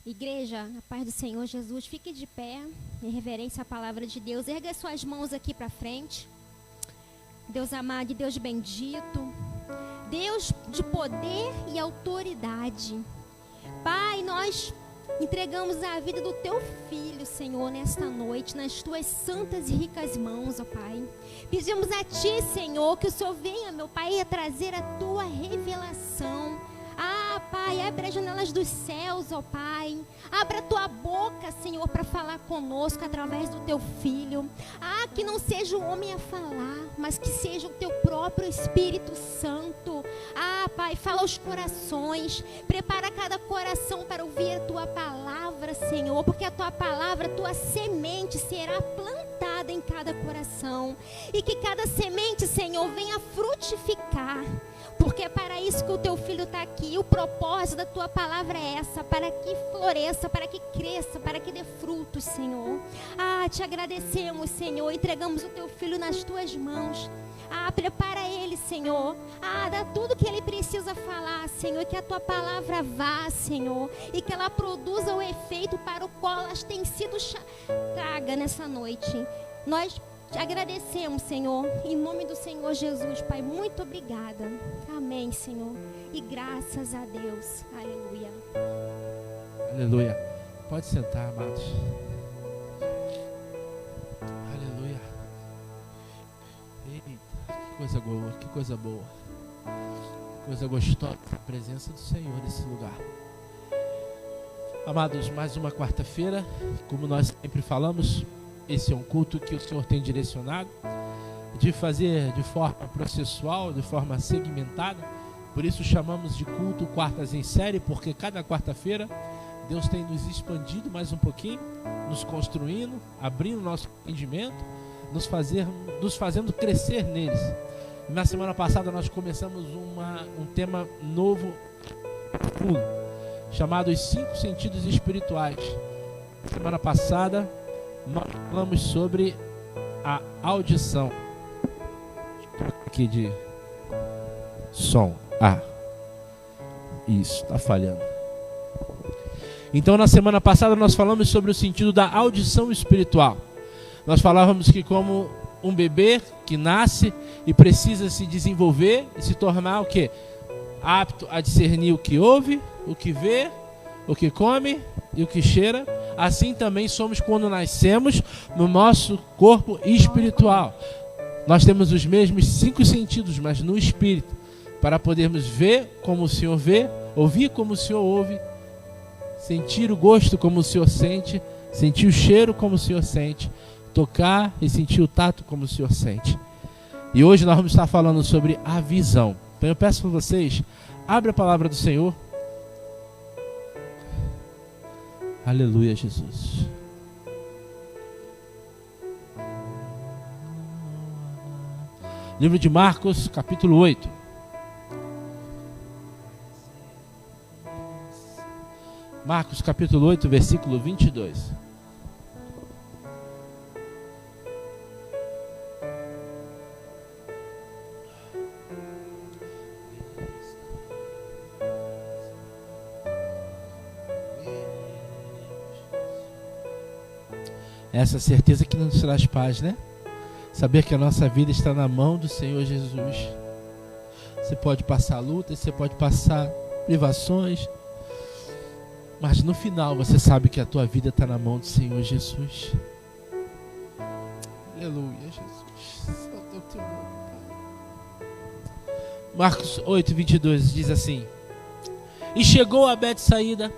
Igreja, a paz do Senhor Jesus, fique de pé, em reverência à palavra de Deus. Erga suas mãos aqui para frente. Deus amado e Deus bendito, Deus de poder e autoridade. Pai, nós entregamos a vida do Teu Filho, Senhor, nesta noite, nas Tuas santas e ricas mãos, ó Pai. Pedimos a Ti, Senhor, que o Senhor venha, meu Pai, a trazer a Tua revelação. Pai, abre as janelas dos céus, ó Pai. Abra a Tua boca, Senhor, para falar conosco através do Teu Filho. Que não seja o homem a falar, mas que seja o Teu próprio Espírito Santo. Pai, fala aos corações. Prepara cada coração para ouvir a Tua palavra, Senhor. Porque a Tua palavra, a Tua semente será plantada em cada coração. E que cada semente, Senhor, venha frutificar. Porque é para isso que o Teu Filho está aqui. O propósito da Tua palavra é essa, para que floresça, para que cresça, para que dê frutos, Senhor. Te agradecemos, Senhor. Entregamos o Teu Filho nas Tuas mãos. Prepara ele, Senhor. Dá tudo que ele precisa falar, Senhor. E que a Tua palavra vá, Senhor. E que ela produza o efeito para o qual elas têm sido traga nessa noite. Nós te agradecemos, Senhor, em nome do Senhor Jesus, Pai, muito obrigada. Amém, Senhor, e graças a Deus. Aleluia. Aleluia. Pode sentar, amados. Aleluia. Eita, que coisa boa, que coisa boa. Coisa gostosa, a presença do Senhor nesse lugar. Amados, mais uma quarta-feira, como nós sempre falamos, esse é um culto que o Senhor tem direcionado de fazer de forma processual, de forma segmentada. Por isso chamamos de culto quartas em série, porque cada quarta-feira Deus tem nos expandido mais um pouquinho, nos construindo, abrindo nosso entendimento, nos fazendo crescer neles. Na semana passada nós começamos um tema novo, chamado Os 5 Sentidos Espirituais. Semana passada nós falamos sobre a audição. Aqui de som. Isso, tá falhando. Então na semana passada nós falamos sobre o sentido da audição espiritual. Nós falávamos que como um bebê que nasce e precisa se desenvolver e se tornar o quê? Apto a discernir o que ouve, o que vê, o que come e o que cheira. Assim também somos quando nascemos no nosso corpo espiritual. Nós temos os mesmos 5 sentidos, mas no espírito, para podermos ver como o Senhor vê, ouvir como o Senhor ouve, sentir o gosto como o Senhor sente, sentir o cheiro como o Senhor sente, tocar e sentir o tato como o Senhor sente. E hoje nós vamos estar falando sobre a visão. Então eu peço para vocês, abre a palavra do Senhor. Aleluia, Jesus. Livro de Marcos, capítulo 8. Marcos, capítulo 8, versículo 22. Essa certeza que nos traz paz, né? Saber que a nossa vida está na mão do Senhor Jesus. Você pode passar lutas, você pode passar privações, mas no final você sabe que a tua vida está na mão do Senhor Jesus. Aleluia, Jesus. Santo é o teu nome, Pai. Marcos 8, 22 diz assim: E chegou a Betsaída,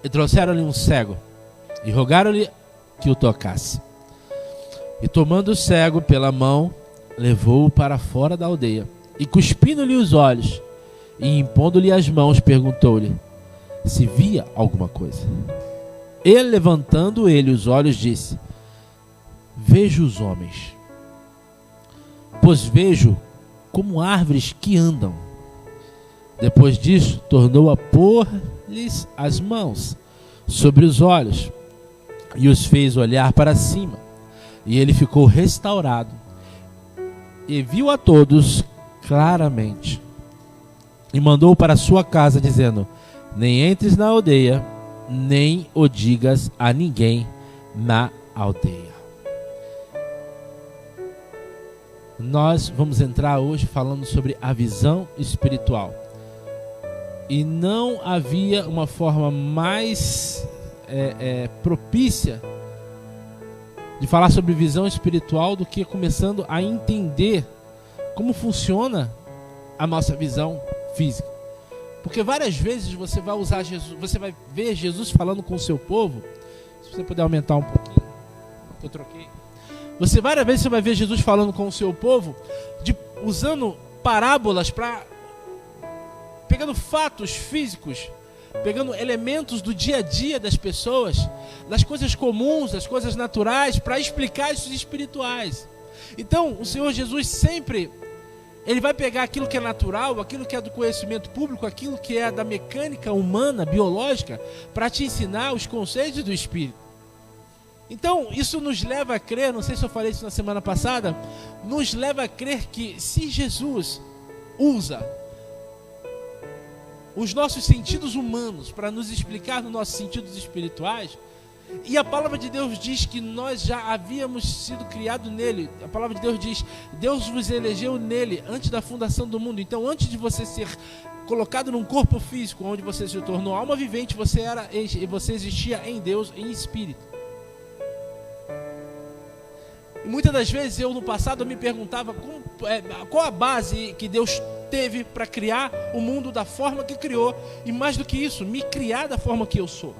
e trouxeram-lhe um cego, e rogaram-lhe que o tocasse. E tomando o cego pela mão, levou-o para fora da aldeia, e cuspindo-lhe os olhos, e impondo-lhe as mãos, perguntou-lhe se via alguma coisa. Ele, levantando ele os olhos, disse: Vejo os homens, pois vejo como árvores que andam. Depois disso, tornou a pôr-lhes as mãos sobre os olhos, e os fez olhar para cima, e ele ficou restaurado, e viu a todos claramente, e mandou para sua casa, dizendo: Nem entres na aldeia, nem o digas a ninguém na aldeia. Nós vamos entrar hoje falando sobre a visão espiritual. E não havia uma forma mais propícia de falar sobre visão espiritual do que começando a entender como funciona a nossa visão física. Porque várias vezes você vai usar Jesus, você vai ver Jesus falando com o seu povo. Se você puder aumentar um pouquinho, que eu troquei. Várias vezes você vai ver Jesus falando com o seu povo, usando parábolas pegando fatos físicos, pegando elementos do dia a dia das pessoas, das coisas comuns, das coisas naturais, para explicar os espirituais. Então, o Senhor Jesus sempre, Ele vai pegar aquilo que é natural, aquilo que é do conhecimento público, aquilo que é da mecânica humana, biológica, para te ensinar os conceitos do Espírito. Então, isso nos leva a crer, não sei se eu falei isso na semana passada, nos leva a crer que se Jesus usa os nossos sentidos humanos para nos explicar nos nossos sentidos espirituais, e a palavra de Deus diz que nós já havíamos sido criados nele. A palavra de Deus diz: Deus vos elegeu nele antes da fundação do mundo. Então, antes de você ser colocado num corpo físico, onde você se tornou alma vivente, você existia em Deus, em espírito. E muitas das vezes eu no passado me perguntava qual a base que Deus teve para criar o mundo da forma que criou, e mais do que isso, me criar da forma que eu sou.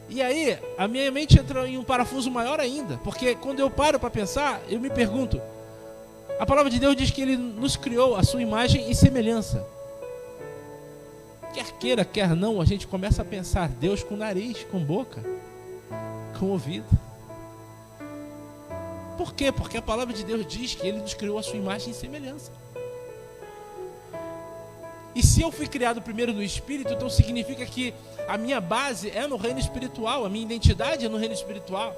E aí a minha mente entra em um parafuso maior ainda, porque quando eu paro para pensar, eu me pergunto, a palavra de Deus diz que Ele nos criou a sua imagem e semelhança. Quer queira, quer não, a gente começa a pensar Deus com nariz, com boca, com ouvido. Por quê? Porque a palavra de Deus diz que Ele nos criou a sua imagem e semelhança. E se eu fui criado primeiro no Espírito, então significa que a minha base é no reino espiritual, a minha identidade é no reino espiritual.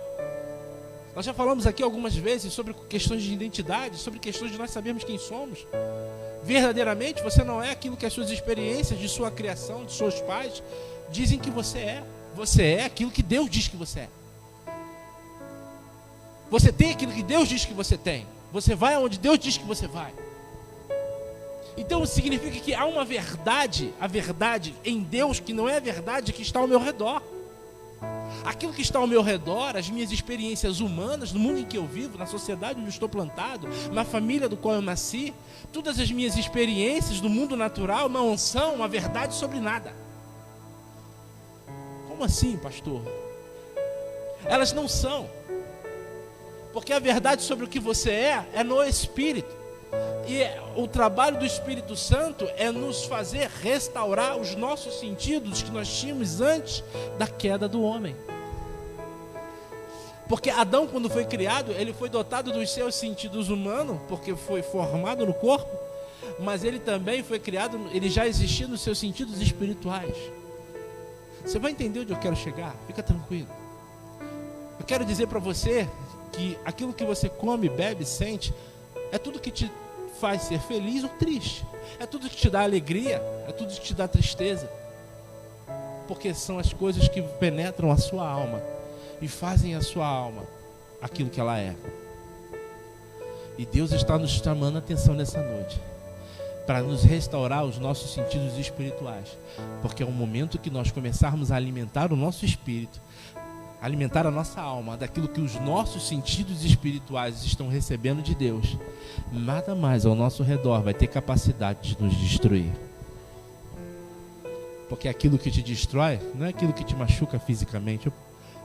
Nós já falamos aqui algumas vezes sobre questões de identidade, sobre questões de nós sabermos quem somos. Verdadeiramente, você não é aquilo que as suas experiências de sua criação, de seus pais, dizem que você é. Você é aquilo que Deus diz que você é. Você tem aquilo que Deus diz que você tem. Você vai aonde Deus diz que você vai. Então significa que há uma verdade, a verdade em Deus, que não é a verdade que está ao meu redor. Aquilo que está ao meu redor, as minhas experiências humanas, no mundo em que eu vivo, na sociedade onde eu estou plantado, na família do qual eu nasci, todas as minhas experiências do mundo natural não são uma verdade sobre nada. Como assim, pastor? Elas não são. Porque a verdade sobre o que você é no Espírito. E o trabalho do Espírito Santo é nos fazer restaurar os nossos sentidos que nós tínhamos antes da queda do homem. Porque Adão, quando foi criado, ele foi dotado dos seus sentidos humanos, porque foi formado no corpo, mas ele também foi criado, ele já existia nos seus sentidos espirituais. Você vai entender onde eu quero chegar? Fica tranquilo. Eu quero dizer para você que aquilo que você come, bebe, sente, é tudo que te faz ser feliz ou triste. É tudo que te dá alegria, é tudo que te dá tristeza. Porque são as coisas que penetram a sua alma e fazem a sua alma aquilo que ela é. E Deus está nos chamando a atenção nessa noite para nos restaurar os nossos sentidos espirituais. Porque é o momento que nós começarmos a alimentar o nosso espírito, alimentar a nossa alma daquilo que os nossos sentidos espirituais estão recebendo de Deus, nada mais ao nosso redor vai ter capacidade de nos destruir. Porque aquilo que te destrói não é aquilo que te machuca fisicamente.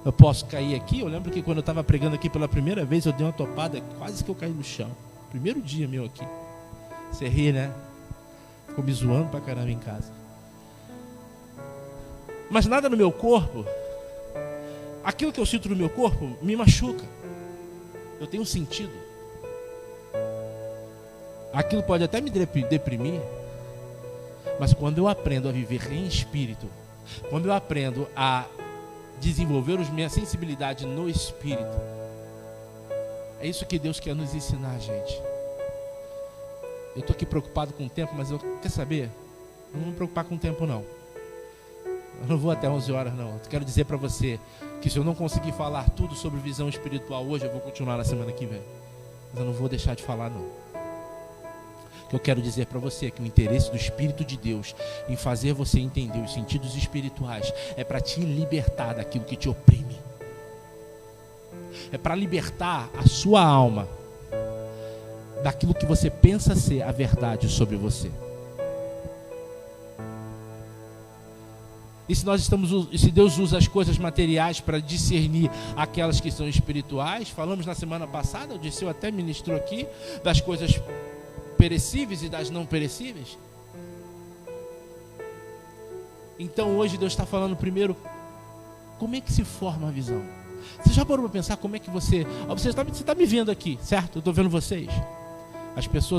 Eu posso cair aqui. Eu lembro que quando eu estava pregando aqui pela primeira vez, eu dei uma topada, quase que eu caí no chão. Primeiro dia meu aqui. Você ri, né? Ficou me zoando pra caramba em casa. Mas nada no meu corpo, aquilo que eu sinto no meu corpo me machuca. Eu tenho sentido. Aquilo pode até me deprimir, mas quando eu aprendo a viver em espírito, quando eu aprendo a desenvolver minha sensibilidade no espírito, é isso que Deus quer nos ensinar, gente. Eu estou aqui preocupado com o tempo, mas quer saber? Não vou me preocupar com o tempo, não. Eu não vou até 11 horas, não. Eu quero dizer para você que se eu não conseguir falar tudo sobre visão espiritual hoje, eu vou continuar na semana que vem. Mas eu não vou deixar de falar, não. O que eu quero dizer para você é que o interesse do Espírito de Deus em fazer você entender os sentidos espirituais é para te libertar daquilo que te oprime. É para libertar a sua alma daquilo que você pensa ser a verdade sobre você. E se Deus usa as coisas materiais para discernir aquelas que são espirituais, falamos na semana passada, o Disseu até ministrou aqui, das coisas perecíveis e das não perecíveis. Então hoje Deus está falando primeiro, como é que se forma a visão? Você já parou para pensar como é que você está me vendo aqui, certo? Eu estou vendo vocês.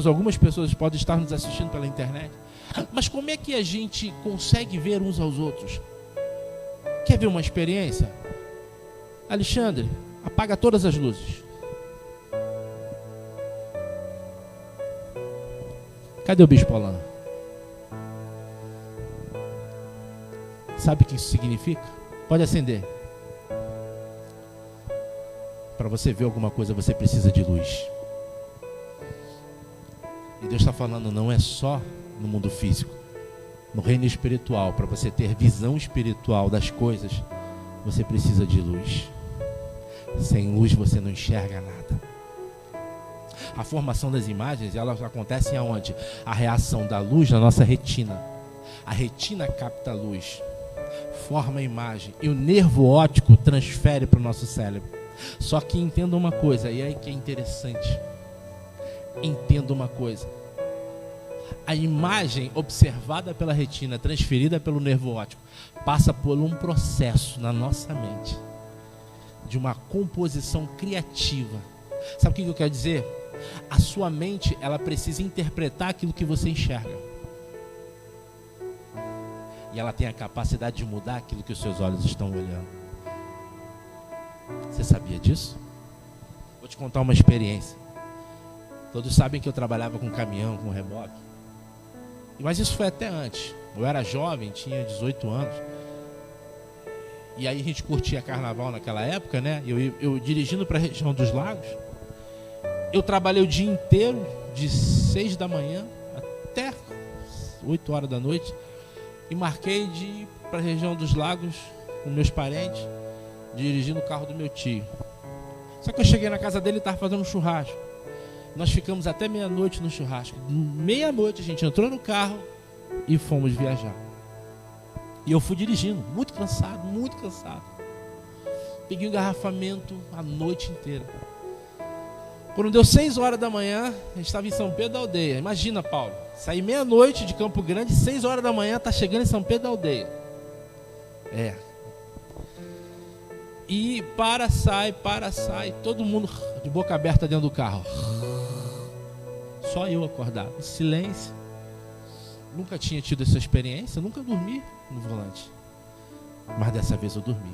Algumas pessoas podem estar nos assistindo pela internet. Mas como é que a gente consegue ver uns aos outros? Quer ver uma experiência? Alexandre, apaga todas as luzes. Cadê o Bispo Alain? Sabe o que isso significa? Pode acender. Para você ver alguma coisa, você precisa de luz. E Deus está falando, não é só no mundo físico, no reino espiritual. Para você ter visão espiritual das coisas, você precisa de luz. Sem luz você não enxerga nada. A formação das imagens, elas acontecem aonde? A reação da luz na nossa retina. A retina capta a luz, forma a imagem, e o nervo óptico transfere para o nosso cérebro. Só que entenda uma coisa, e aí que é interessante. Entenda uma coisa. A imagem observada pela retina, transferida pelo nervo óptico, passa por um processo na nossa mente de uma composição criativa. Sabe o que eu quero dizer? A sua mente, ela precisa interpretar aquilo que você enxerga. E ela tem a capacidade de mudar aquilo que os seus olhos estão olhando. Você sabia disso? Vou te contar uma experiência. Todos sabem que eu trabalhava com caminhão, com reboque. Mas isso foi até antes. Eu era jovem, tinha 18 anos. E aí a gente curtia carnaval naquela época, né? Eu dirigindo para a região dos lagos. Eu trabalhei o dia inteiro, de 6 da manhã até 8 horas da noite. E marquei de ir para a região dos lagos com meus parentes, dirigindo o carro do meu tio. Só que eu cheguei na casa dele e estava fazendo um churrasco. Nós ficamos até meia-noite no churrasco. Meia-noite a gente entrou no carro e fomos viajar. E eu fui dirigindo, muito cansado, muito cansado. Peguei um engarrafamento a noite inteira. Quando deu 6 horas da manhã, a gente estava em São Pedro da Aldeia. Imagina, Paulo, saí meia-noite de Campo Grande, 6 horas da manhã, tá chegando em São Pedro da Aldeia. E sai, todo mundo de boca aberta dentro do carro. Só eu acordado, em silêncio. Nunca tinha tido essa experiência, nunca dormi no volante. Mas dessa vez eu dormi.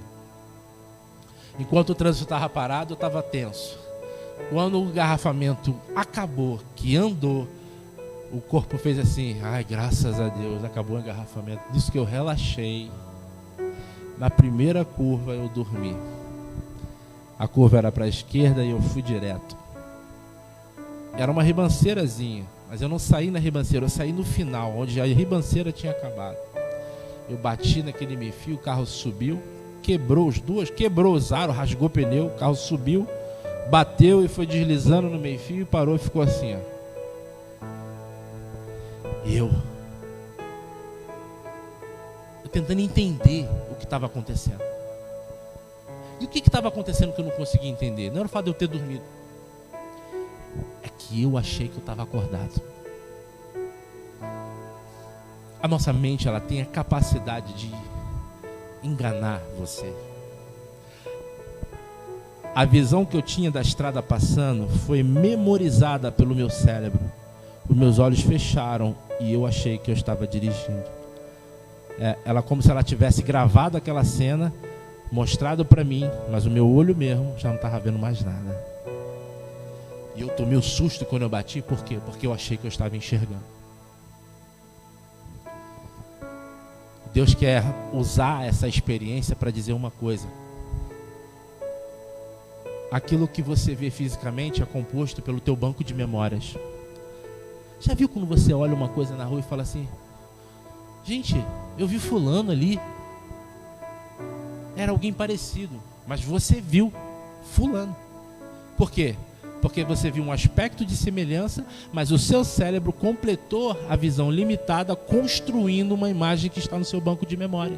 Enquanto o trânsito estava parado, eu estava tenso. Quando o engarrafamento acabou, que andou, o corpo fez assim, ai, graças a Deus, acabou o engarrafamento. Disso que eu relaxei. Na primeira curva eu dormi. A curva era para a esquerda e eu fui direto. Era uma ribanceirazinha, mas eu não saí na ribanceira, eu saí no final, onde a ribanceira tinha acabado. Eu bati naquele meio-fio, o carro subiu, quebrou os aros, rasgou o pneu, o carro subiu, bateu e foi deslizando no meio-fio e parou e ficou assim, ó. Eu tentando entender o que estava acontecendo. E o que estava acontecendo que eu não conseguia entender? Não era o fato de eu ter dormido. É que eu achei que eu estava acordado. A nossa mente, ela tem a capacidade de enganar você. A visão que eu tinha da estrada passando foi memorizada pelo meu cérebro. Os meus olhos fecharam e eu achei que eu estava dirigindo. Ela como se ela tivesse gravado aquela cena, mostrado para mim, mas o meu olho mesmo já não estava vendo mais nada. E eu tomei um susto quando eu bati, por quê? Porque eu achei que eu estava enxergando. Deus quer usar essa experiência para dizer uma coisa. Aquilo que você vê fisicamente é composto pelo teu banco de memórias. Já viu quando você olha uma coisa na rua e fala assim: gente, eu vi fulano ali, era alguém parecido, mas você viu fulano. Por quê? Porque você viu um aspecto de semelhança, mas o seu cérebro completou a visão limitada, construindo uma imagem que está no seu banco de memória.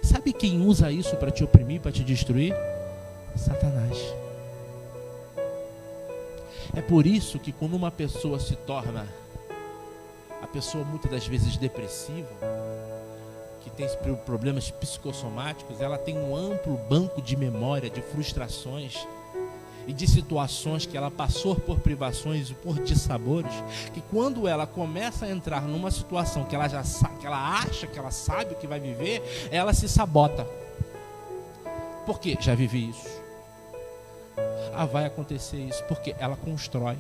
Sabe quem usa isso para te oprimir, para te destruir? Satanás. É por isso que quando uma pessoa se torna a pessoa muitas das vezes depressiva, que tem problemas psicossomáticos, ela tem um amplo banco de memória, de frustrações e de situações que ela passou por privações e por dissabores, que quando ela começa a entrar numa situação que ela já sabe, que ela acha que ela sabe o que vai viver, ela se sabota. Por quê? Já vivi isso. Vai acontecer isso, porque ela constrói.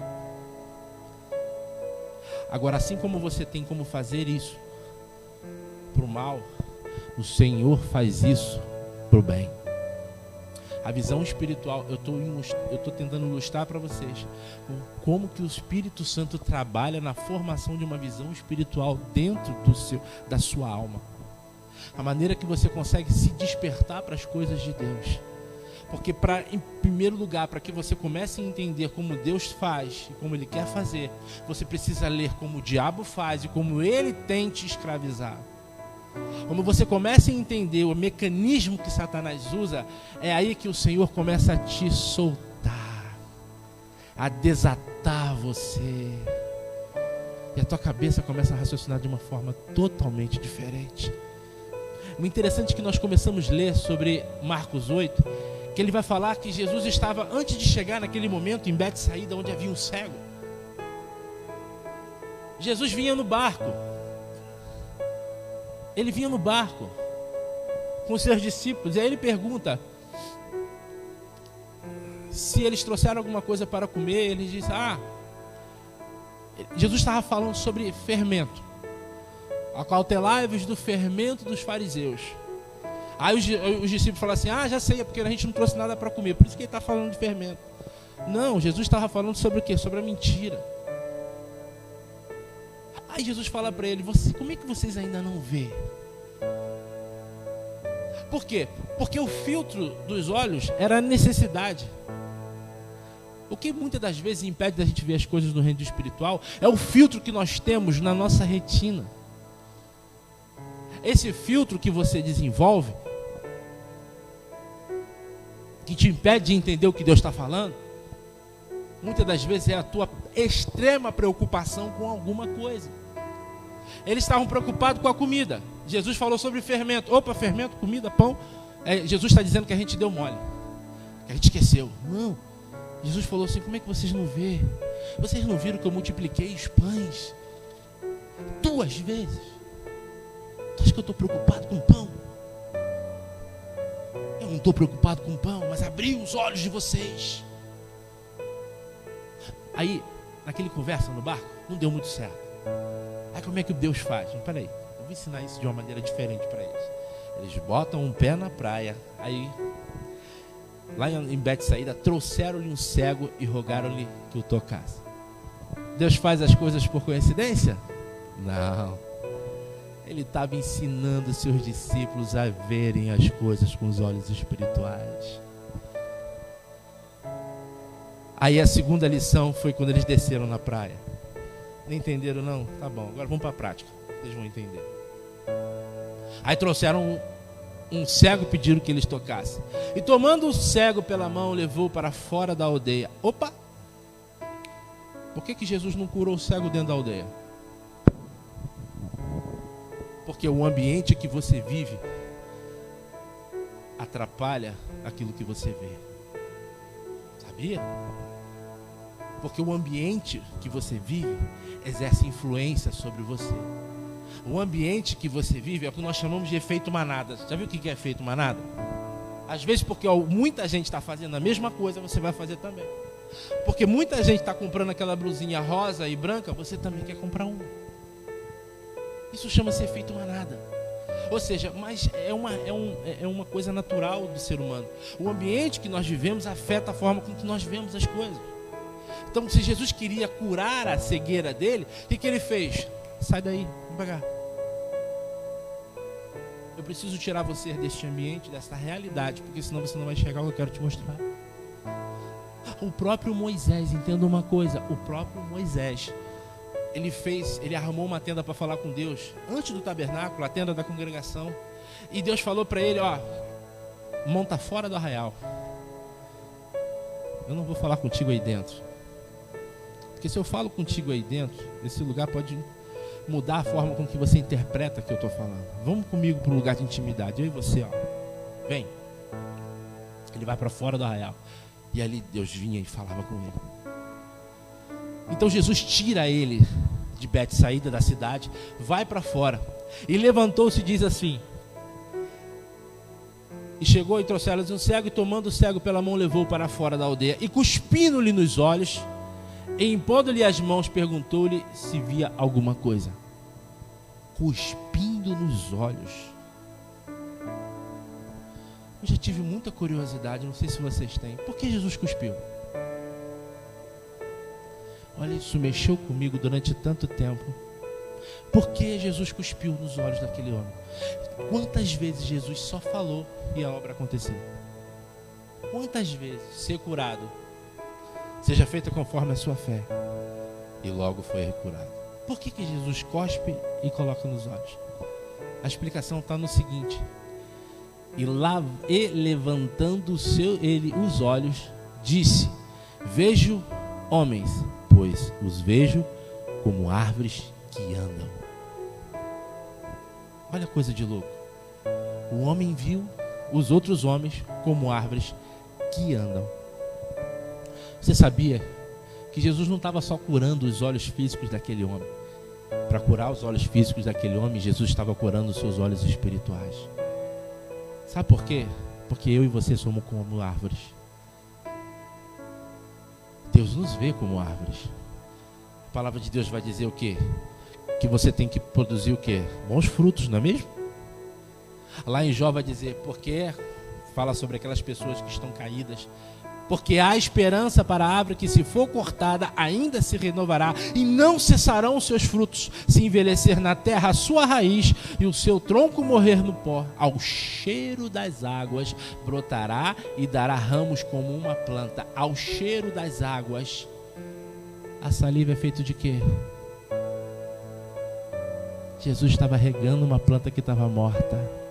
Agora, assim como você tem como fazer isso para o mal, o Senhor faz isso para o bem. A visão espiritual, eu estou tentando ilustrar para vocês como que o Espírito Santo trabalha na formação de uma visão espiritual dentro da sua alma. A maneira que você consegue se despertar para as coisas de Deus. Porque em primeiro lugar, para que você comece a entender como Deus faz e como Ele quer fazer, você precisa ler como o diabo faz e como ele tem te escravizar. Quando você começa a entender o mecanismo que Satanás usa, é aí que o Senhor começa a te soltar, a desatar você. E a tua cabeça começa a raciocinar de uma forma totalmente diferente. O interessante é que nós começamos a ler sobre Marcos 8, que ele vai falar que Jesus estava, antes de chegar naquele momento em Betsaída, onde havia um cego. Jesus vinha no barco. Ele vinha no barco com seus discípulos, e aí ele pergunta se eles trouxeram alguma coisa para comer. Ele diz: Jesus estava falando sobre fermento. Acautelai-vos do fermento dos fariseus. Aí os discípulos falam assim: já sei, é porque a gente não trouxe nada para comer, por isso que ele está falando de fermento. Não, Jesus estava falando sobre o quê? Sobre a mentira. Aí Jesus fala para ele: como é que vocês ainda não vê? Por quê? Porque o filtro dos olhos era a necessidade. O que muitas das vezes impede da gente ver as coisas no reino espiritual é o filtro que nós temos na nossa retina. Esse filtro que você desenvolve, que te impede de entender o que Deus está falando, muitas das vezes é a tua extrema preocupação com alguma coisa. Eles estavam preocupados com a comida. Jesus falou sobre fermento. Opa, fermento, comida, pão. Jesus está dizendo que a gente deu mole, que a gente esqueceu. Não. Jesus falou assim: como é que vocês não vê? Vocês não viram que eu multipliquei os pães 2 vezes? Tu acha que eu estou preocupado com pão? Eu não estou preocupado com pão, mas abri os olhos de vocês. Aí, naquele conversa no barco, não deu muito certo. Aí como é que Deus faz? Peraí, eu vou ensinar isso de uma maneira diferente para eles. Eles botam um pé na praia. Aí, lá em Betsaída, trouxeram-lhe um cego e rogaram-lhe que o tocasse. Deus faz as coisas por coincidência? Não. Ele estava ensinando seus discípulos a verem as coisas com os olhos espirituais. Aí a segunda lição foi quando eles desceram na praia. Não entenderam não? Tá bom, agora vamos para a prática. Vocês vão entender. Aí trouxeram um cego e pediram que eles tocassem. E tomando o cego pela mão, levou para fora da aldeia. Opa! Por que Jesus não curou o cego dentro da aldeia? Porque o ambiente que você vive atrapalha aquilo que você vê. Sabia? Porque o ambiente que você vive exerce influência sobre você. O ambiente que você vive é o que nós chamamos de efeito manada. Já viu o que é efeito manada? Às vezes porque muita gente está fazendo a mesma coisa, você vai fazer também. Porque muita gente está comprando aquela blusinha rosa e branca, você também quer comprar uma. Isso chama-se efeito manada. Ou seja, mas é uma coisa natural do ser humano. O ambiente que nós vivemos afeta a forma com que nós vemos as coisas. Então, se Jesus queria curar a cegueira dele, o que ele fez? Sai daí, vem pra cá. Eu preciso tirar você deste ambiente, dessa realidade, porque senão você não vai enxergar o que eu quero te mostrar. O próprio Moisés, entenda uma coisa, o próprio Moisés, ele armou uma tenda para falar com Deus, antes do tabernáculo, a tenda da congregação, e Deus falou para ele, ó, monta fora do arraial. Eu não vou falar contigo aí dentro, porque se eu falo contigo aí dentro, esse lugar pode mudar a forma com que você interpreta o que eu estou falando. Vamos comigo para um lugar de intimidade, eu e você, ó, vem. Ele vai para fora do arraial, e ali Deus vinha e falava com ele. Então Jesus tira ele de Betsaída, da cidade, vai para fora, e levantou-se e diz assim, e chegou e trouxeram-lhes um cego, e tomando o cego pela mão levou para fora da aldeia, e cuspindo-lhe nos olhos, e impondo-lhe as mãos, perguntou-lhe se via alguma coisa. Cuspindo nos olhos. Eu já tive muita curiosidade, não sei se vocês têm. Por que Jesus cuspiu? Olha, isso mexeu comigo durante tanto tempo. Por que Jesus cuspiu nos olhos daquele homem? Quantas vezes Jesus só falou e a obra aconteceu? Quantas vezes ser curado, seja feita conforme a sua fé, e logo foi curado? Por que Jesus cospe e coloca nos olhos? A explicação está no seguinte: e levantando ele os olhos, disse: vejo homens, pois os vejo como árvores que andam. Olha a coisa de louco. O homem viu os outros homens como árvores que andam. Você sabia que Jesus não estava só curando os olhos físicos daquele homem? Para curar os olhos físicos daquele homem, Jesus estava curando os seus olhos espirituais. Sabe por quê? Porque eu e você somos como árvores. Deus nos vê como árvores. A palavra de Deus vai dizer o quê? Que você tem que produzir o quê? Bons frutos, não é mesmo? Lá em Jó vai dizer, porque fala sobre aquelas pessoas que estão caídas, porque há esperança para a árvore que, se for cortada, ainda se renovará, e não cessarão os seus frutos, se envelhecer na terra a sua raiz, e o seu tronco morrer no pó. Ao cheiro das águas brotará e dará ramos como uma planta. Ao cheiro das águas. A saliva é feita de quê? Jesus estava regando uma planta que estava morta.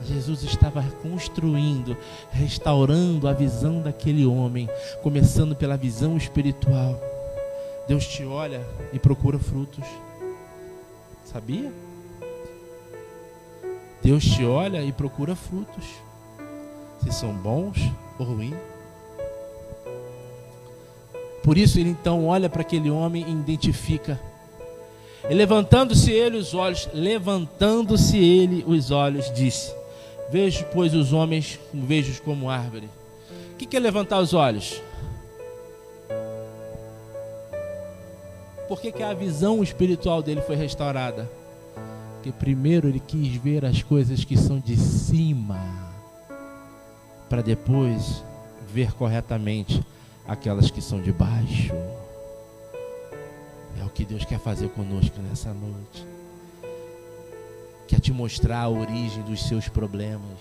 Jesus estava construindo, restaurando a visão daquele homem, começando pela visão espiritual. Deus te olha e procura frutos. Sabia? Deus te olha e procura frutos, se são bons ou ruins. Por isso ele então olha para aquele homem e identifica. E levantando-se ele os olhos, disse: vejo, pois, os homens, vejo-os como árvore. O que é levantar os olhos? Por que a visão espiritual dele foi restaurada? Porque primeiro ele quis ver as coisas que são de cima, para depois ver corretamente aquelas que são de baixo. É o que Deus quer fazer conosco nessa noite. Quer te mostrar a origem dos seus problemas,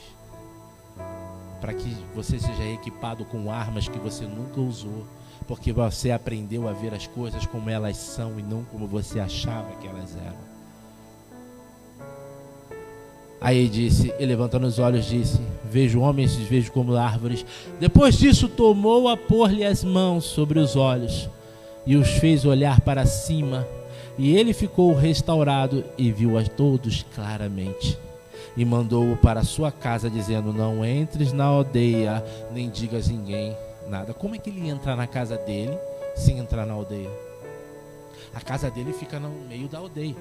para que você seja equipado com armas que você nunca usou, porque você aprendeu a ver as coisas como elas são e não como você achava que elas eram. Aí disse, e levantando os olhos disse: vejo homens, vejo como árvores. Depois disso tomou a pôr-lhe as mãos sobre os olhos e os fez olhar para cima. E ele ficou restaurado e viu a todos claramente. E mandou-o para sua casa, dizendo: não entres na aldeia, nem digas a ninguém nada. Como é que ele ia entrar na casa dele sem entrar na aldeia? A casa dele fica no meio da aldeia.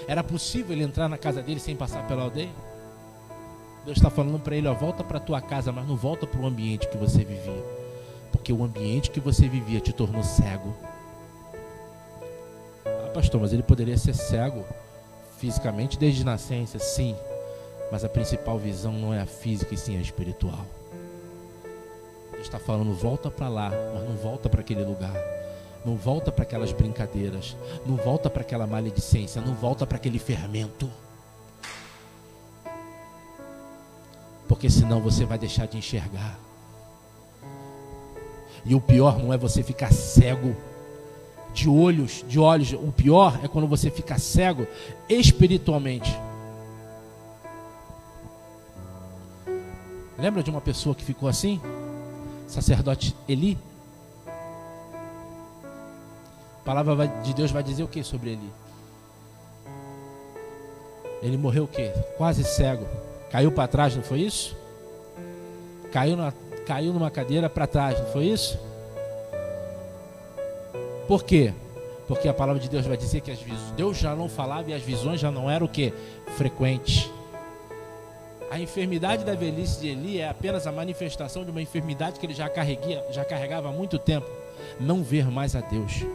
Era possível ele entrar na casa dele sem passar pela aldeia? Deus está falando para ele: ó, volta para a tua casa, mas não volta para o ambiente que você vivia, porque o ambiente que você vivia te tornou cego. Pastor, mas ele poderia ser cego fisicamente desde nascença, sim. Mas a principal visão não é a física e sim a espiritual. Deus está falando, volta para lá, mas não volta para aquele lugar. Não volta para aquelas brincadeiras. Não volta para aquela maledicência. Não volta para aquele fermento. Porque senão você vai deixar de enxergar. E o pior não é você ficar cego de olhos. O pior é quando você fica cego espiritualmente. Lembra de uma pessoa que ficou assim? Sacerdote Eli? A palavra de Deus vai dizer o que sobre Eli? Ele morreu o quê? Quase cego. Caiu para trás, não foi isso? Caiu numa cadeira para trás, não foi isso? Por quê? Porque a palavra de Deus vai dizer que Deus já não falava e as visões já não eram o quê? Frequentes. A enfermidade da velhice de Eli é apenas a manifestação de uma enfermidade que ele já carregava há muito tempo. Não ver mais a Deus.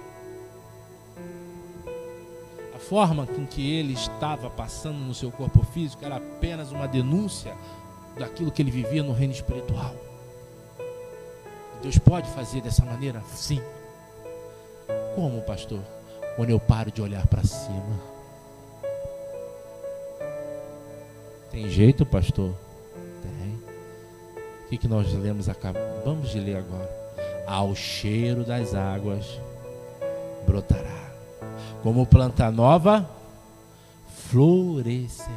A forma com que ele estava passando no seu corpo físico era apenas uma denúncia daquilo que ele vivia no reino espiritual. Deus pode fazer dessa maneira? Sim. Como, pastor? Quando eu paro de olhar para cima. Tem jeito, pastor? Tem. O que nós lemos? Acabamos de ler agora. Ao cheiro das águas brotará. Como planta nova, florescerá.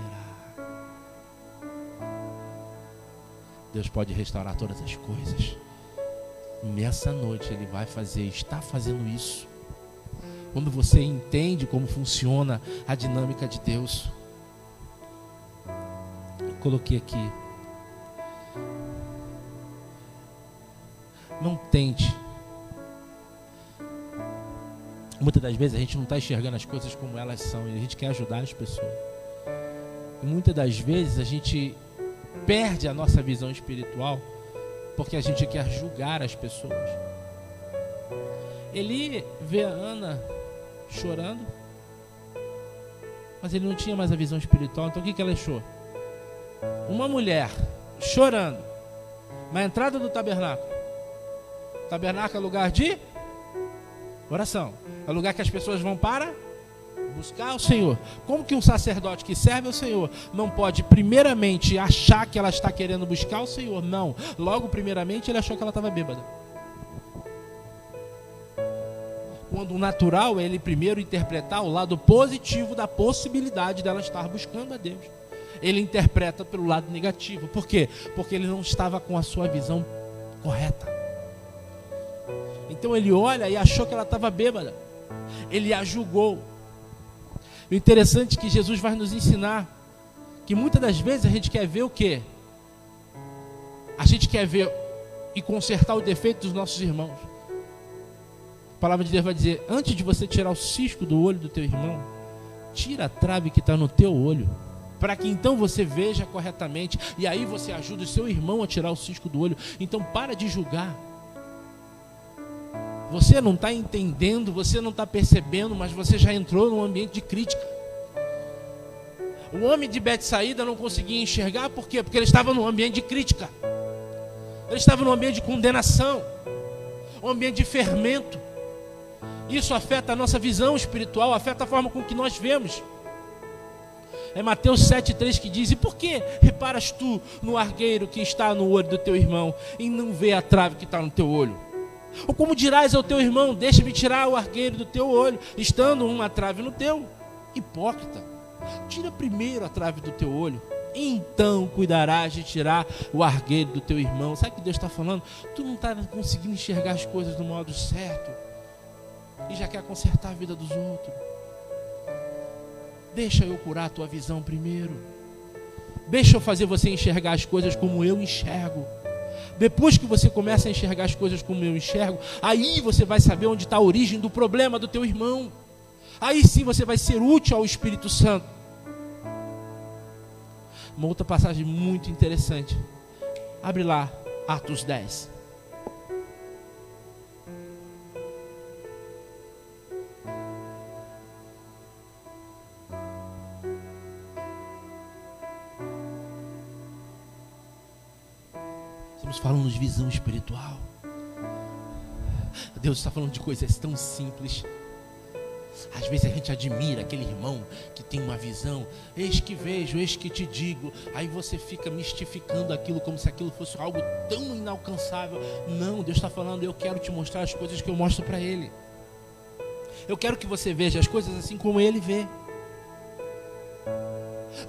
Deus pode restaurar todas as coisas. Nessa noite Ele vai fazer, está fazendo isso. Quando você entende como funciona a dinâmica de Deus. Coloquei aqui. Não tente. Muitas das vezes a gente não está enxergando as coisas como elas são e a gente quer ajudar as pessoas. E muitas das vezes a gente perde a nossa visão espiritual porque a gente quer julgar as pessoas. Eli vê a Ana chorando, mas ele não tinha mais a visão espiritual. Então o que ela achou? Uma mulher chorando na entrada do tabernáculo. Tabernáculo é lugar de oração. É lugar que as pessoas vão para buscar o Senhor. Como que um sacerdote que serve ao Senhor não pode primeiramente achar que ela está querendo buscar o Senhor? Não. Logo, primeiramente, ele achou que ela estava bêbada. Quando o natural é ele primeiro interpretar o lado positivo da possibilidade dela estar buscando a Deus. Ele interpreta pelo lado negativo. Por quê? Porque ele não estava com a sua visão correta. Então ele olha e achou que ela estava bêbada. Ele a julgou. O interessante é que Jesus vai nos ensinar que muitas das vezes a gente quer ver o quê? A gente quer ver e consertar o defeito dos nossos irmãos. A palavra de Deus vai dizer, antes de você tirar o cisco do olho do teu irmão, tira a trave que está no teu olho. Para que então você veja corretamente. E aí você ajuda o seu irmão a tirar o cisco do olho. Então para de julgar. Você não está entendendo, você não está percebendo, mas você já entrou num ambiente de crítica. O homem de Betsaída não conseguia enxergar, por quê? Porque ele estava num ambiente de crítica. Ele estava num ambiente de condenação. Um ambiente de fermento. Isso afeta a nossa visão espiritual, afeta a forma com que nós vemos. É Mateus 7,3 que diz, e por que reparas tu no argueiro que está no olho do teu irmão e não vê a trave que está no teu olho? Ou como dirás ao teu irmão, deixa-me tirar o argueiro do teu olho, estando uma trave no teu? Hipócrita, tira primeiro a trave do teu olho, então cuidarás de tirar o argueiro do teu irmão. Sabe o que Deus está falando? Tu não está conseguindo enxergar as coisas do modo certo e já quer consertar a vida dos outros. Deixa eu curar a tua visão primeiro. Deixa eu fazer você enxergar as coisas como eu enxergo. Depois que você começa a enxergar as coisas como eu enxergo, aí você vai saber onde está a origem do problema do teu irmão. Aí sim você vai ser útil ao Espírito Santo. Uma outra passagem muito interessante. Abre lá, Atos 10. Estamos falando de visão espiritual. Deus está falando de coisas tão simples. Às vezes a gente admira aquele irmão que tem uma visão. Eis que vejo, eis que te digo. Aí você fica mistificando aquilo como se aquilo fosse algo tão inalcançável. Não, Deus está falando, eu quero te mostrar as coisas que eu mostro para Ele. Eu quero que você veja as coisas assim como Ele vê.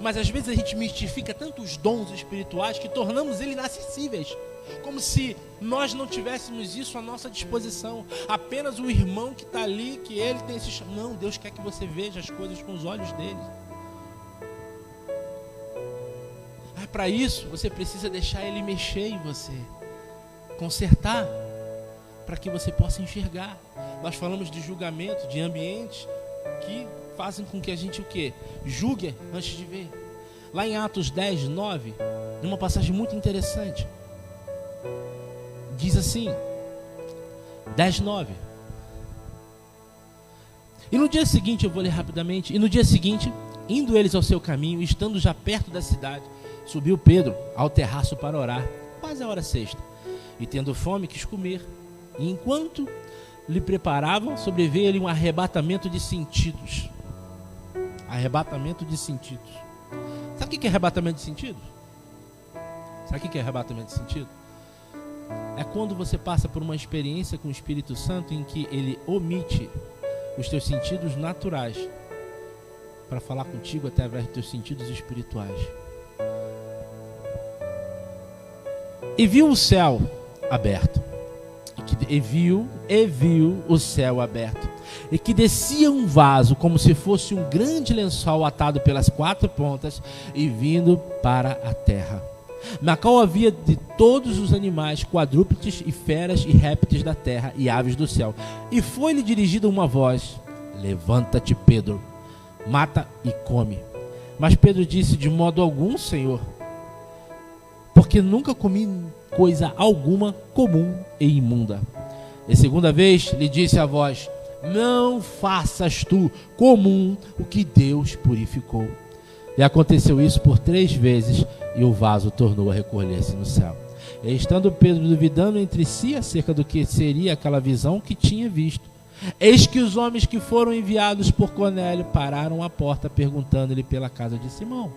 Mas às vezes a gente mistifica tanto os dons espirituais que tornamos eles inacessíveis. Como se nós não tivéssemos isso à nossa disposição. Apenas o irmão que está ali, que ele tem esse... Não, Deus quer que você veja as coisas com os olhos dele. Para isso, você precisa deixar ele mexer em você. Consertar. Para que você possa enxergar. Nós falamos de julgamento, de ambientes que fazem com que a gente o quê? Julgue antes de ver. Lá em Atos 10, 9, numa passagem muito interessante. Diz assim, 10, 9. E no dia seguinte, eu vou ler rapidamente. E no dia seguinte, indo eles ao seu caminho, estando já perto da cidade, subiu Pedro ao terraço para orar, quase a hora sexta. E tendo fome, quis comer. E enquanto lhe preparavam, sobreveio-lhe um arrebatamento de sentidos. Arrebatamento de sentidos. Sabe o que é arrebatamento de sentidos? Sabe o que é arrebatamento de sentidos? É quando você passa por uma experiência com o Espírito Santo em que ele omite os teus sentidos naturais para falar contigo através dos teus sentidos espirituais. E viu o céu aberto. E viu o céu aberto. E que descia um vaso como se fosse um grande lençol atado pelas quatro pontas e vindo para a terra. Na qual havia de todos os animais, quadrúpedes e feras e répteis da terra e aves do céu. E foi-lhe dirigida uma voz: levanta-te, Pedro, mata e come. Mas Pedro disse: de modo algum, Senhor, porque nunca comi coisa alguma comum e imunda. E segunda vez lhe disse a voz: não faças tu comum o que Deus purificou. E aconteceu isso por 3 vezes, e o vaso tornou a recolher-se no céu. E estando Pedro duvidando entre si acerca do que seria aquela visão que tinha visto, eis que os homens que foram enviados por Cornélio pararam à porta, perguntando-lhe pela casa de Simão.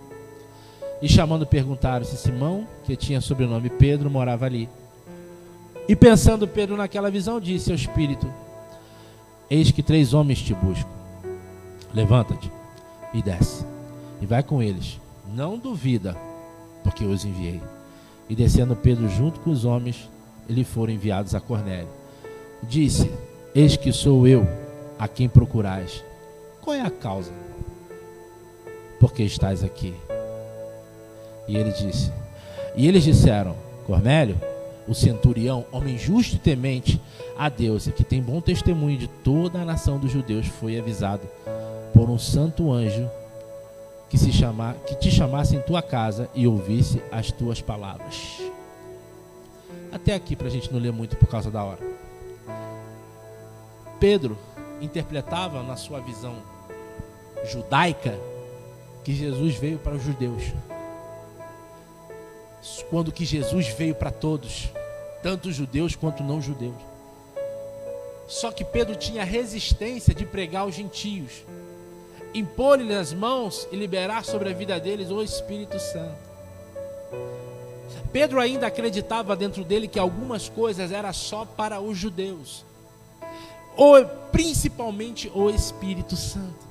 E chamando, perguntaram se Simão, que tinha sobrenome Pedro, morava ali. E pensando Pedro naquela visão, disse ao Espírito: eis que 3 homens te buscam. Levanta-te e desce, e vai com eles. Não duvida, porque eu os enviei. E descendo Pedro junto com os homens, eles foram enviados a Cornélio. Disse: eis que sou eu a quem procurais. Qual é a causa? Porque estás aqui? E ele disse, e eles disseram: Cornélio, o centurião, homem justo e temente a Deus, e que tem bom testemunho de toda a nação dos judeus, foi avisado por um santo anjo que te chamasse em tua casa e ouvisse as tuas palavras. Até aqui, para a gente não ler muito por causa da hora. Pedro interpretava na sua visão judaica que Jesus veio para os judeus, quando que Jesus veio para todos, tanto judeus quanto não judeus. Só que Pedro tinha resistência de pregar aos gentios, impor-lhes as mãos e liberar sobre a vida deles o Espírito Santo. Pedro ainda acreditava dentro dele que algumas coisas eram só para os judeus, ou principalmente o Espírito Santo.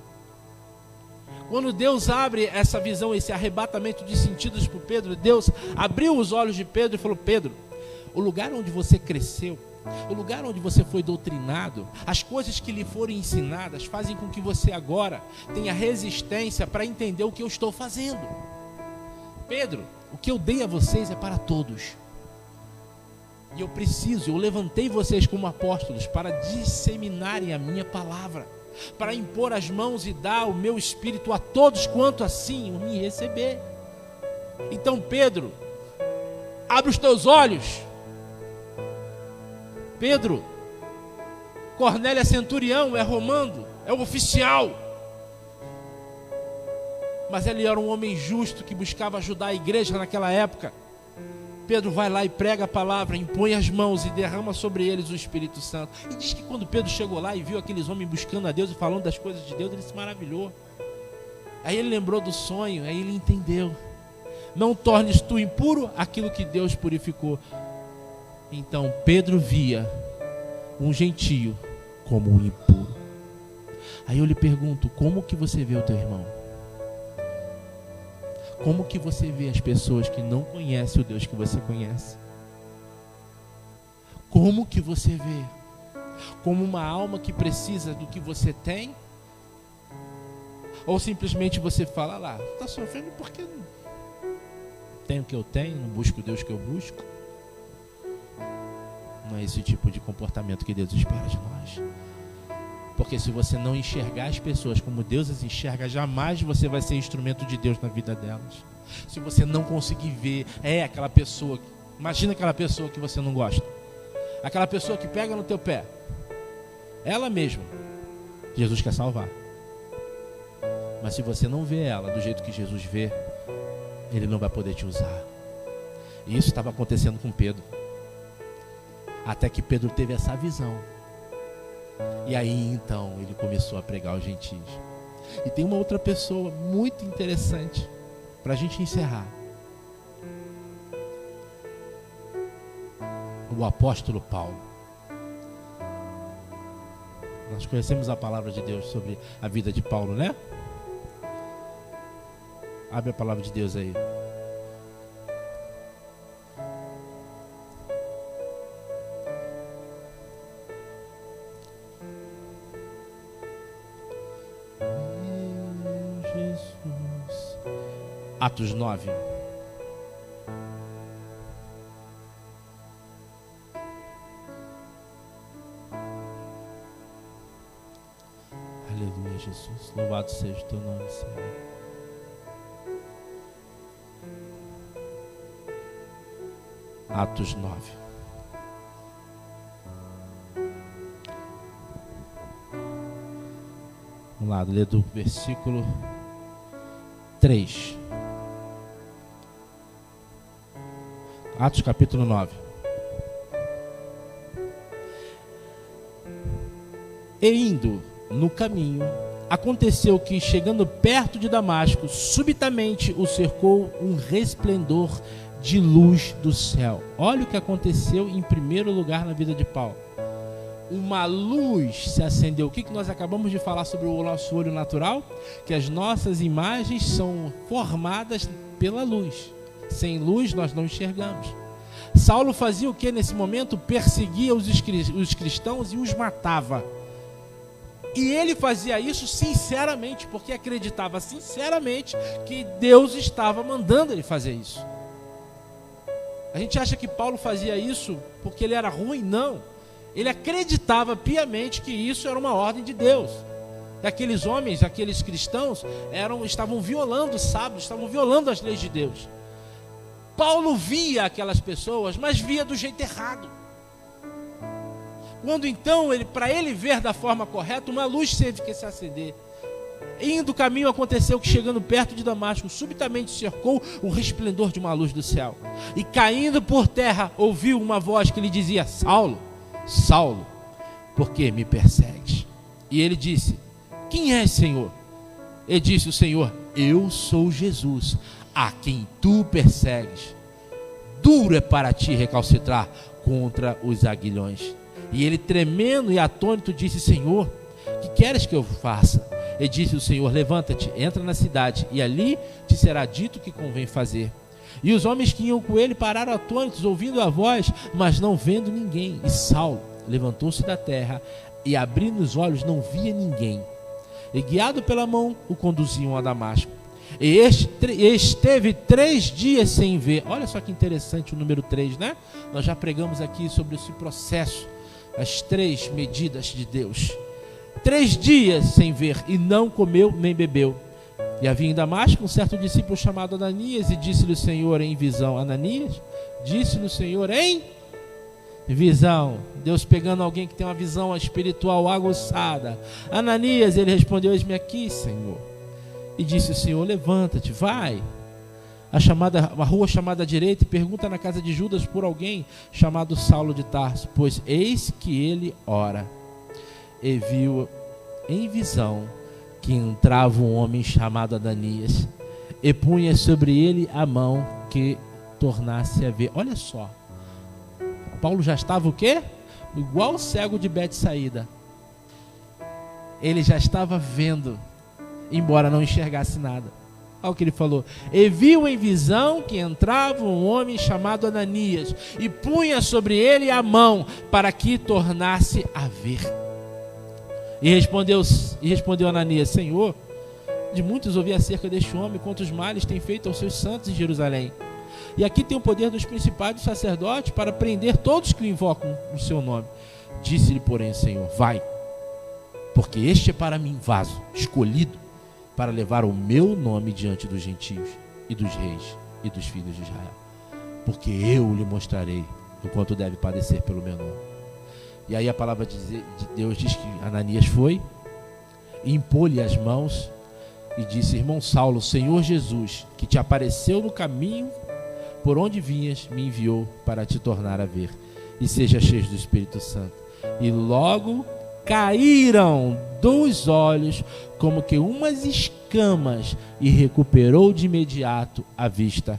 Quando Deus abre essa visão, esse arrebatamento de sentidos para Pedro, Deus abriu os olhos de Pedro e falou: Pedro, o lugar onde você cresceu, o lugar onde você foi doutrinado, as coisas que lhe foram ensinadas fazem com que você agora tenha resistência para entender o que eu estou fazendo. Pedro, o que eu dei a vocês é para todos. E eu levantei vocês como apóstolos para disseminarem a minha palavra, para impor as mãos e dar o meu espírito a todos quanto assim me receber. Então, Pedro, abre os teus olhos. Pedro, Cornélio é centurião, é romano, é o oficial, mas ele era um homem justo que buscava ajudar a igreja naquela época. Pedro vai lá e prega a palavra, impõe as mãos e derrama sobre eles o Espírito Santo. E diz que quando Pedro chegou lá e viu aqueles homens buscando a Deus e falando das coisas de Deus, ele se maravilhou. Aí ele lembrou do sonho, aí ele entendeu. Não tornes tu impuro aquilo que Deus purificou. Então Pedro via um gentio como um impuro. Aí eu lhe pergunto, como que você vê o teu irmão? Como que você vê as pessoas que não conhecem o Deus que você conhece? Como que você vê? Como uma alma que precisa do que você tem? Ou simplesmente você fala lá, está sofrendo porque não tenho o que eu tenho, não busco o Deus que eu busco? Não é esse tipo de comportamento que Deus espera de nós. Porque se você não enxergar as pessoas como Deus as enxerga, jamais você vai ser instrumento de Deus na vida delas. Se você não conseguir ver, aquela pessoa, imagina aquela pessoa que você não gosta, aquela pessoa que pega no teu pé, ela mesma, Jesus quer salvar. Mas se você não vê ela do jeito que Jesus vê, Ele não vai poder te usar. E isso estava acontecendo com Pedro. Até que Pedro teve essa visão. E aí então ele começou a pregar aos gentios. E tem uma outra pessoa muito interessante para a gente encerrar. O apóstolo Paulo. Nós conhecemos a palavra de Deus sobre a vida de Paulo, né? Abre a palavra de Deus aí. Jesus. Atos 9. Aleluia, Jesus. Louvado seja o teu nome, Senhor. Atos 9. Vamos lá, lê do versículo 3. Atos capítulo 9. E indo no caminho, aconteceu que, chegando perto de Damasco, subitamente o cercou um resplendor de luz do céu. Olha o que aconteceu em primeiro lugar na vida de Paulo. Uma luz se acendeu. O que nós acabamos de falar sobre o nosso olho natural? Que as nossas imagens são formadas pela luz. Sem luz nós não enxergamos. Saulo fazia o que nesse momento? Perseguia os cristãos e os matava. E ele fazia isso sinceramente, porque acreditava sinceramente que Deus estava mandando ele fazer isso. A gente acha que Paulo fazia isso porque ele era ruim? Não. Ele acreditava piamente que isso era uma ordem de Deus. E aqueles homens, aqueles cristãos, estavam violando o sábado, estavam violando as leis de Deus. Paulo via aquelas pessoas, mas via do jeito errado. Quando então, para ele ver da forma correta, uma luz teve que se acender. Indo o caminho, aconteceu que, chegando perto de Damasco, subitamente cercou o resplendor de uma luz do céu. E caindo por terra, ouviu uma voz que lhe dizia: Saulo, Saulo, por que me persegues? E ele disse: quem és, Senhor? E disse o Senhor: eu sou Jesus, a quem tu persegues. Duro é para ti recalcitrar contra os aguilhões. E ele, tremendo e atônito, disse: Senhor, que queres que eu faça? E disse o Senhor: levanta-te, entra na cidade, e ali te será dito o que convém fazer. E os homens que iam com ele pararam atônitos, ouvindo a voz, mas não vendo ninguém. E Saulo levantou-se da terra, e abrindo os olhos não via ninguém. E guiado pela mão, o conduziam a Damasco. E esteve 3 dias sem ver. Olha só que interessante o número 3, né? Nós já pregamos aqui sobre esse processo, as 3 medidas de Deus. 3 dias sem ver, e não comeu nem bebeu. E havia em Damasco um certo discípulo chamado Ananias, e disse-lhe o Senhor em visão. Ananias, disse-lhe o Senhor em visão. Deus pegando alguém que tem uma visão espiritual aguçada. Ananias, ele respondeu: eis-me aqui, Senhor. E disse o Senhor: levanta-te, vai. a rua chamada à direita e pergunta na casa de Judas por alguém chamado Saulo de Tarso, pois eis que ele ora. E viu em visão que entrava um homem chamado Ananias e punha sobre ele a mão que tornasse a ver. Olha só, Paulo já estava o quê? Igual o cego de Betsaída. Ele já estava vendo, embora não enxergasse nada. Olha o que ele falou. E viu em visão que entrava um homem chamado Ananias e punha sobre ele a mão para que tornasse a ver. E respondeu Ananias: Senhor, de muitos ouvi acerca deste homem, quantos males tem feito aos seus santos em Jerusalém. E aqui tem o poder dos principais dos sacerdotes para prender todos que o invocam no seu nome. Disse-lhe, porém, o Senhor: vai, porque este é para mim vaso escolhido para levar o meu nome diante dos gentios e dos reis e dos filhos de Israel, porque eu lhe mostrarei o quanto deve padecer pelo meu nome. E aí a palavra de Deus diz que Ananias foi, impôs-lhe as mãos e disse: irmão Saulo, o Senhor Jesus, que te apareceu no caminho por onde vinhas, me enviou para te tornar a ver, e seja cheio do Espírito Santo. E logo caíram dos olhos como que umas escamas, e recuperou de imediato a vista,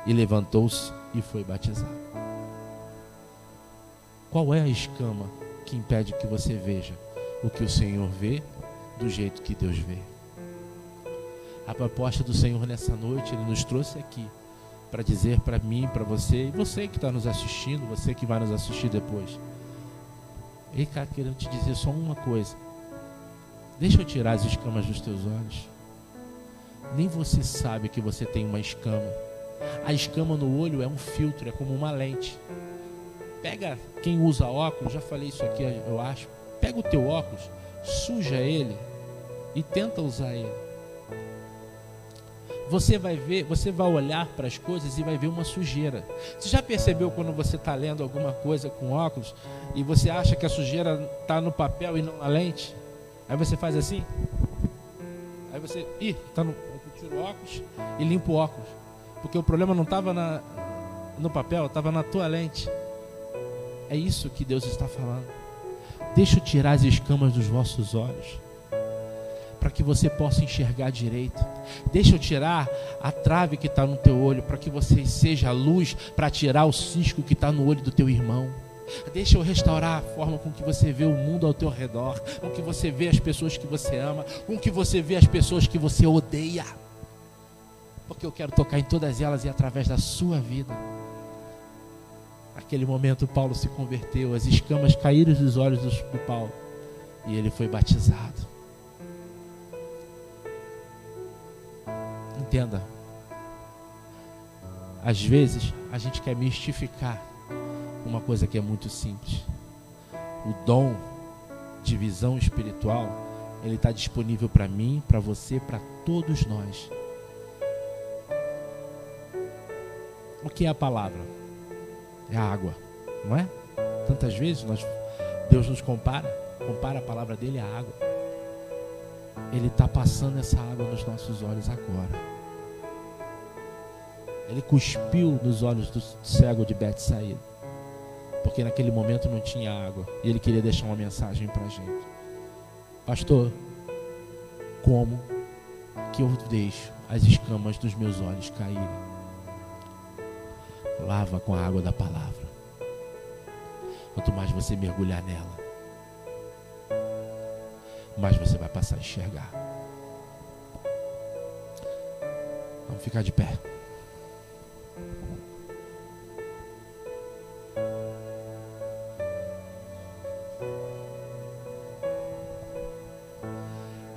e levantou-se e foi batizado. Qual é a escama que impede que você veja o que o Senhor vê do jeito que Deus vê? A proposta do Senhor nessa noite, Ele nos trouxe aqui para dizer para mim, para você, e você que está nos assistindo, você que vai nos assistir depois. Ele está querendo te dizer só uma coisa: deixa eu tirar as escamas dos teus olhos. Nem você sabe que você tem uma escama. A escama no olho é um filtro, é como uma lente. Pega, quem usa óculos, já falei isso aqui, eu acho. Pega o teu óculos, suja ele e tenta usar ele. Você vai ver, você vai olhar para as coisas e vai ver uma sujeira. Você já percebeu quando você está lendo alguma coisa com óculos e você acha que a sujeira está no papel e não na lente? Aí você faz assim. Aí você, tira o óculos e limpa o óculos. Porque o problema não estava no papel, estava na tua lente. É isso que Deus está falando. Deixa eu tirar as escamas dos vossos olhos, para que você possa enxergar direito. Deixa eu tirar a trave que está no teu olho, para que você seja a luz para tirar o cisco que está no olho do teu irmão. Deixa eu restaurar a forma com que você vê o mundo ao teu redor, com que você vê as pessoas que você ama, com que você vê as pessoas que você odeia. Porque eu quero tocar em todas elas e através da sua vida. Naquele momento Paulo se converteu, as escamas caíram dos olhos do Paulo e ele foi batizado. Entenda, às vezes a gente quer mistificar uma coisa que é muito simples. O dom de visão espiritual, ele está disponível para mim, para você, para todos nós. O que é a palavra? É a água, não é? Tantas vezes Deus nos compara a palavra dele à água. Ele está passando essa água nos nossos olhos agora. Ele cuspiu nos olhos do cego de Betsaída, porque naquele momento não tinha água, e ele queria deixar uma mensagem para a gente. Pastor, como que eu deixo as escamas dos meus olhos caírem? Lava com a água da palavra. Quanto mais você mergulhar nela, mais você vai passar a enxergar. Vamos ficar de pé.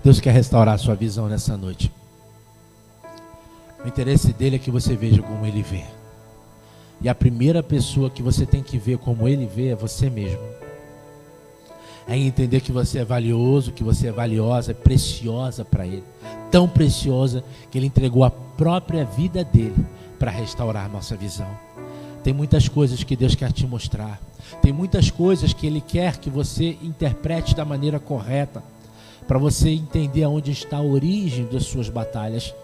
Deus quer restaurar a sua visão nessa noite. O interesse dele é que você veja como ele vê. E a primeira pessoa que você tem que ver como ele vê é você mesmo. É entender que você é valioso, que você é valiosa, é preciosa para ele. Tão preciosa que ele entregou a própria vida dele para restaurar a nossa visão. Tem muitas coisas que Deus quer te mostrar. Tem muitas coisas que ele quer que você interprete da maneira correta, para você entender aonde está a origem das suas batalhas,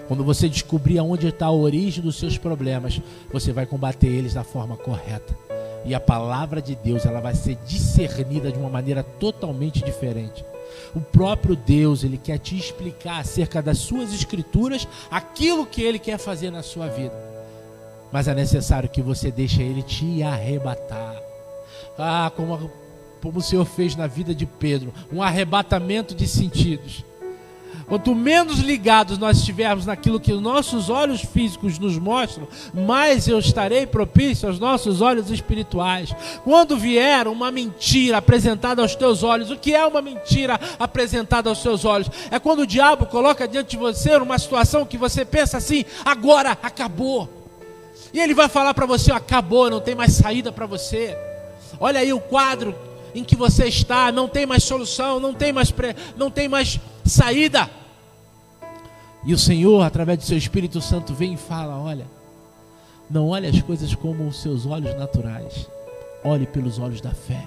Quando você descobrir aonde está a origem dos seus problemas, você vai combater eles da forma correta. E a palavra de Deus, ela vai ser discernida de uma maneira totalmente diferente. O próprio Deus, Ele quer te explicar acerca das suas escrituras aquilo que Ele quer fazer na sua vida. Mas é necessário que você deixe Ele te arrebatar. Como o Senhor fez na vida de Pedro, um arrebatamento de sentidos. Quanto menos ligados nós estivermos naquilo que os nossos olhos físicos nos mostram, mais eu estarei propício aos nossos olhos espirituais. Quando vier uma mentira apresentada aos teus olhos, o que é uma mentira apresentada aos seus olhos? É quando o diabo coloca diante de você uma situação que você pensa assim: agora acabou. E ele vai falar para você: acabou, não tem mais saída para você. Olha aí o quadro em que você está, não tem mais solução, não tem mais saída. E o Senhor, através do seu Espírito Santo, vem e fala: olha, não olhe as coisas como os seus olhos naturais, olhe pelos olhos da fé,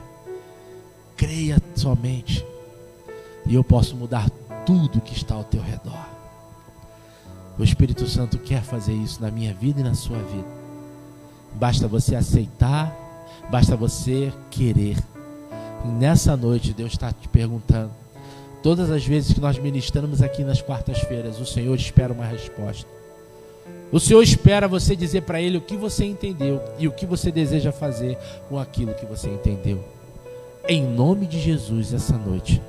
creia somente, e eu posso mudar tudo que está ao teu redor. O Espírito Santo quer fazer isso na minha vida e na sua vida. Basta você aceitar, basta você querer. E nessa noite Deus está te perguntando. Todas as vezes que nós ministramos aqui nas quartas-feiras, o Senhor espera uma resposta. O Senhor espera você dizer para Ele o que você entendeu e o que você deseja fazer com aquilo que você entendeu. Em nome de Jesus, essa noite,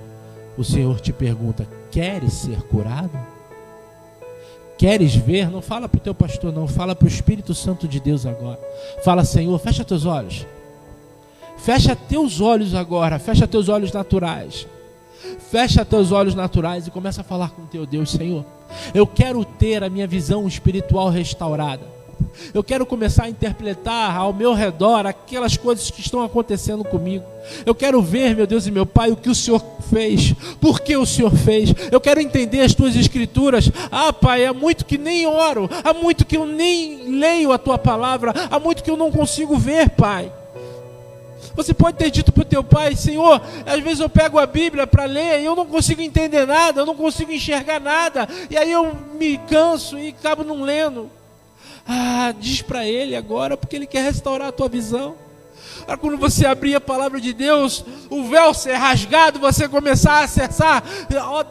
o Senhor te pergunta: queres ser curado? Queres ver? Não fala para o teu pastor, não. Fala para o Espírito Santo de Deus agora. Fala: Senhor, fecha teus olhos. Fecha teus olhos agora. Fecha teus olhos naturais. Fecha teus olhos naturais e começa a falar com teu Deus: Senhor, eu quero ter a minha visão espiritual restaurada. Eu quero começar a interpretar ao meu redor aquelas coisas que estão acontecendo comigo. Eu quero ver, meu Deus e meu Pai, o que o Senhor fez, por que o Senhor fez. Eu quero entender as tuas escrituras. Pai, há muito que nem oro, há muito que eu nem leio a tua palavra, há muito que eu não consigo ver, Pai. Você pode ter dito para o teu pai: Senhor, às vezes eu pego a Bíblia para ler e eu não consigo entender nada, eu não consigo enxergar nada, e aí eu me canso e acabo não lendo. Diz para Ele agora, porque Ele quer restaurar a tua visão. Quando você abrir a palavra de Deus, o véu ser rasgado, você começar a acessar.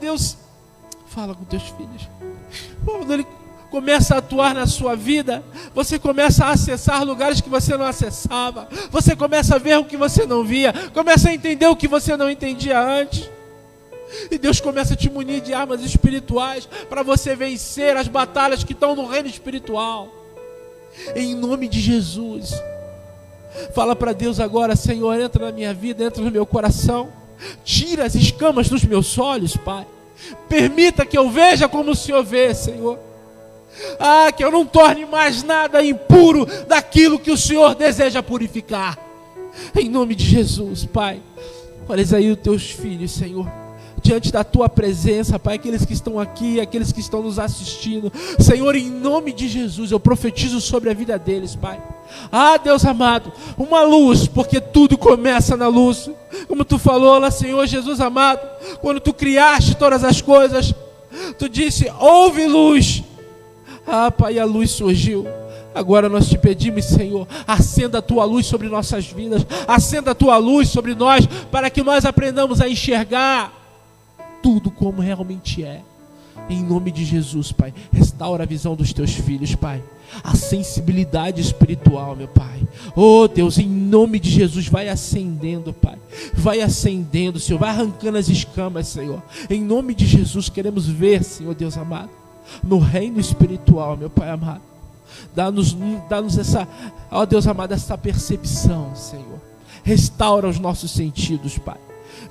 Deus, fala com teus filhos. Quando Ele começa a atuar na sua vida, você começa a acessar lugares que você não acessava. Você começa a ver o que você não via, começa a entender o que você não entendia antes. E Deus começa a te munir de armas espirituais para você vencer as batalhas que estão no reino espiritual. Em nome de Jesus. Fala para Deus agora: Senhor, entra na minha vida, entra no meu coração. Tira as escamas dos meus olhos, Pai. Permita que eu veja como o Senhor vê, Senhor. Que eu não torne mais nada impuro daquilo que o Senhor deseja purificar. Em nome de Jesus, Pai. Olha aí os teus filhos, Senhor, diante da tua presença, Pai, aqueles que estão aqui, aqueles que estão nos assistindo, Senhor, em nome de Jesus, eu profetizo sobre a vida deles, Pai. Deus amado, uma luz, porque tudo começa na luz, como tu falou lá, Senhor Jesus amado, quando tu criaste todas as coisas, tu disse: houve luz. Pai, a luz surgiu. Agora nós te pedimos, Senhor, acenda a tua luz sobre nossas vidas, acenda a tua luz sobre nós, para que nós aprendamos a enxergar tudo como realmente é. Em nome de Jesus, Pai, restaura a visão dos teus filhos, Pai, a sensibilidade espiritual, meu Pai. Deus, em nome de Jesus, vai acendendo, Pai, vai acendendo, Senhor, vai arrancando as escamas, Senhor. Em nome de Jesus, queremos ver, Senhor Deus amado, no reino espiritual, meu Pai amado. Dá-nos essa, Deus amado, essa percepção, Senhor. Restaura os nossos sentidos, Pai.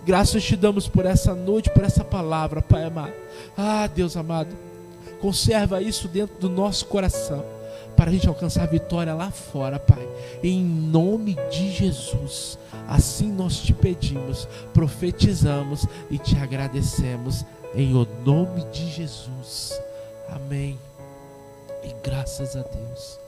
Graças te damos por essa noite, por essa palavra, Pai amado. Deus amado, conserva isso dentro do nosso coração, para a gente alcançar a vitória lá fora, Pai. Em nome de Jesus, assim nós te pedimos, profetizamos e te agradecemos, em o nome de Jesus. Amém. E graças a Deus.